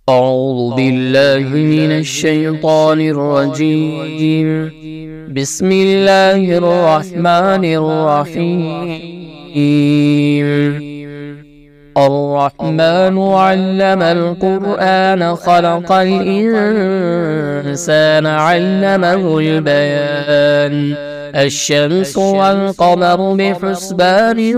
أعوذ بالله من الشيطان الرجيم. بسم الله الرحمن الرحيم. الرحمن علم القرآن خلق الإنسان علمه البيان. الشمس والقمر بحسبان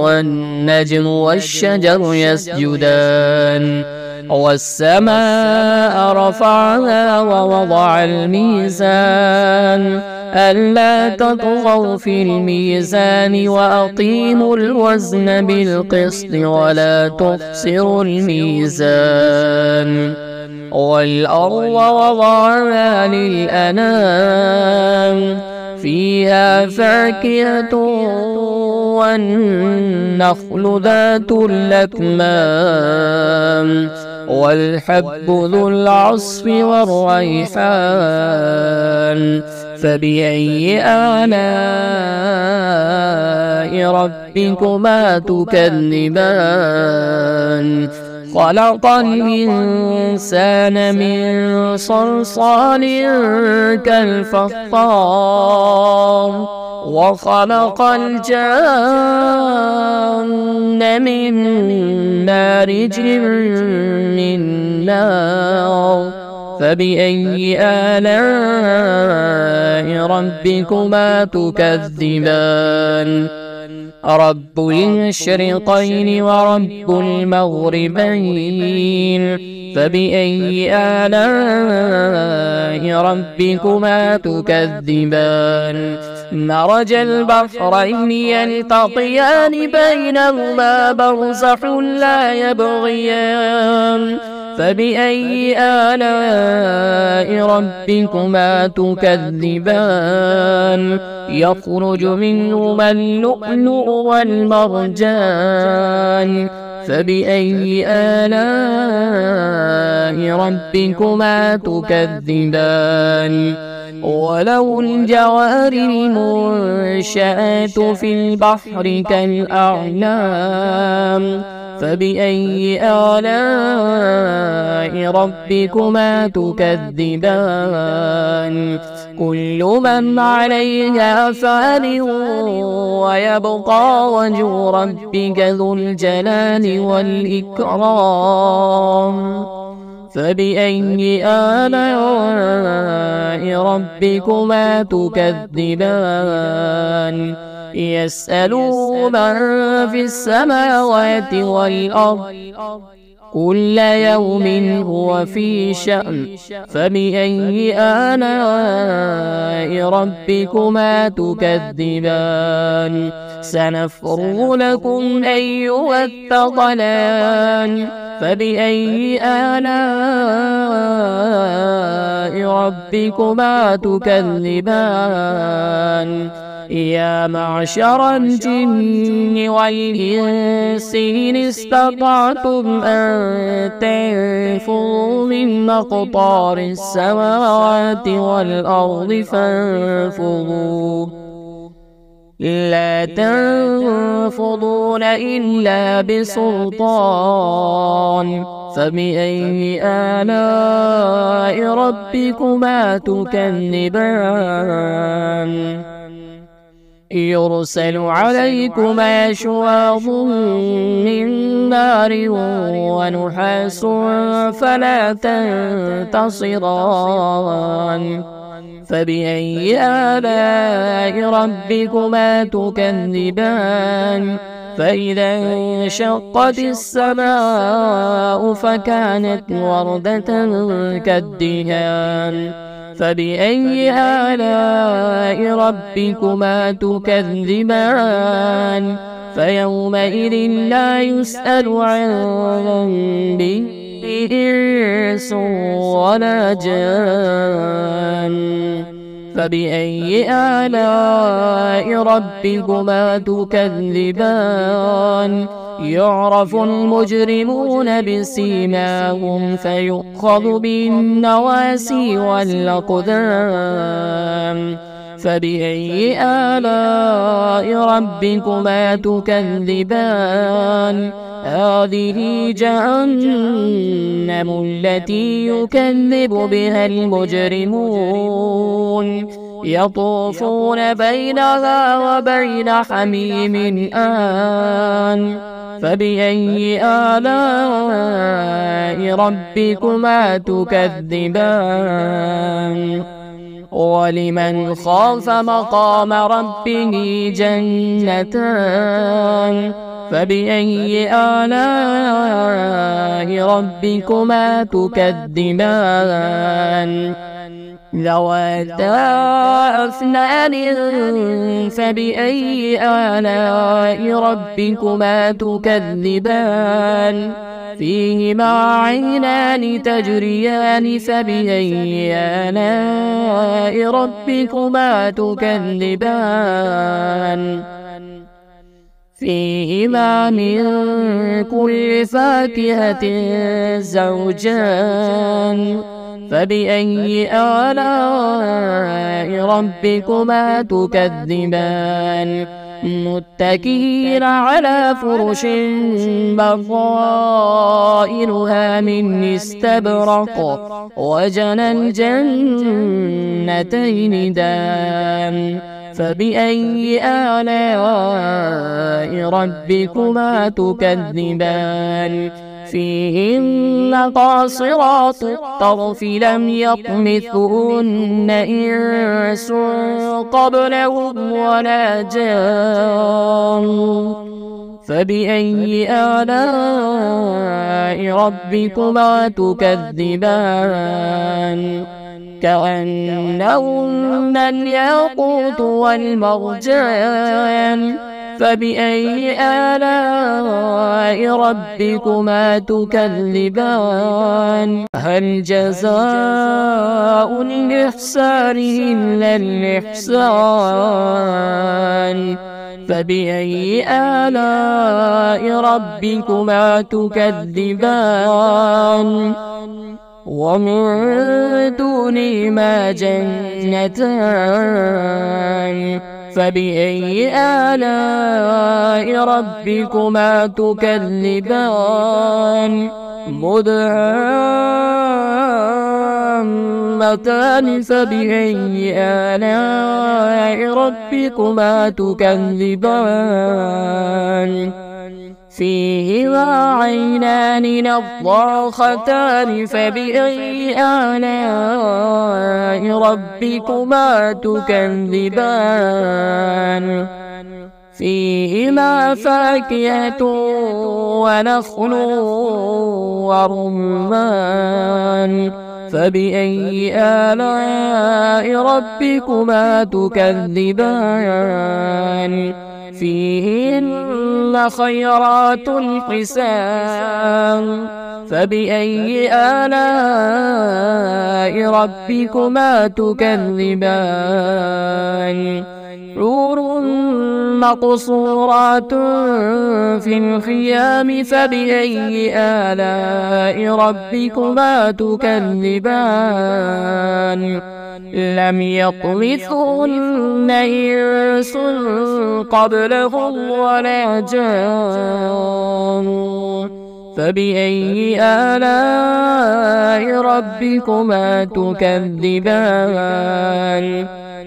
والنجم والشجر يسجدان والسماء رفعها ووضع الميزان ألا تطغوا في الميزان وأقيموا الوزن بالقسط ولا تخسروا الميزان والأرض وضعها للأنام فيها فاكهة والنخل ذات الأكمام والحب ذو العصف والريحان فبأي آلاء ربكما تكذبان خلق الإنسان من صلصال كالفخار وخلق الجان من مارج من نار فبأي آلاء ربكما تكذبان رب المشرقين ورب المغربين فبأي آلاء ربكما تكذبان مرج البحرين يلتقيان بينهما برزخ لا يبغيان فبأي آلاء ربكما تكذبان يخرج منهما اللؤلؤ والمرجان فبأي آلاء ربكما تكذبان وله الجوار المنشآت في البحر كالأعلام فبأي آلاء ربكما تكذبان كل من عليها فان ويبقى وجه ربك ذو الجلال والإكرام فبأي آلاء ربكما تكذبان يسأله من في السماوات والأرض كل يوم هو في شأن فبأي آلاء ربكما تكذبان سنفرغ لكم أيها الثقلان فبأي آلاء ربكما تكذبان يا معشر الجن والإنس إن استطعتم أن تنفذوا من أقطار السماوات والأرض فانفذوا لا تنفذون إلا بسلطان فبأي آلاء ربكما تكذبان يرسل عليكما شواظ من نار ونحاس فلا تنتصران فبأي آلاء ربكما تكذبان فإذا انشقت السماء فكانت وردة كالدهان فبأي آلاء ربكما تكذبان فيومئذ لا يسأل عن ذنبه إنس ولا جان فبأي آلاء ربكما تكذبان يعرف المجرمون بسيماهم فيؤخذ بالنواسي والأقدام فبأي آلاء ربكما تكذبان هذه جهنم جهنم التي يكذب بها المجرمون يطوفون بينها وبين حميم آن فبأي آلاء ربكما تكذبان ولمن خاف مقام ربه جنتان فبأي آلاء ربكما تكذبان ذواتا أفنان فبأي آلاء ربكما تكذبان فيهما عينان تجريان فبأي آلاء ربكما تكذبان فيهما من كل فاكهة زوجان فبأي آلاء ربكما تكذبان متكئين على فرش بطائنها من استبرق وجنى الجنتين دان فبأي آلاء ربكما تكذبان فيهن قاصرات الطرف لم يطمثهن إنس قبلهم ولا جان فبأي آلاء ربكما تكذبان كأنهن الياقوت والمرجان فبأي آلاء ربكما تكذبان هل جزاء الإحسان إلا الإحسان فبأي آلاء ربكما تكذبان ومن دونهما جنتان فبأي آلاء ربكما تكذبان مدهامتان فبأي آلاء ربكما تكذبان فيهما عينان نضاختان فبأي آلاء ربكما تكذبان فيهما فاكهة ونخل ورمان فبأي آلاء ربكما تكذبان فيهن خيرات حسان فبأي آلاء ربكما تكذبان حور مقصورات في الخيام فبأي آلاء ربكما تكذبان لم يطمثهن إنس قبلهم ولا جان فبأي آلاء ربكما تكذبان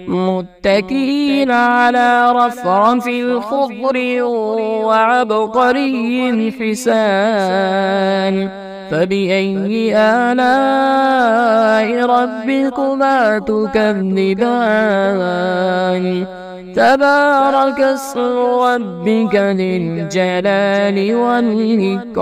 متكئين على رفرف خضر وعبقري حسان فبأي آلاء ربكما تكذبان تبارك اسم ربك ذي الجلال والإكرام.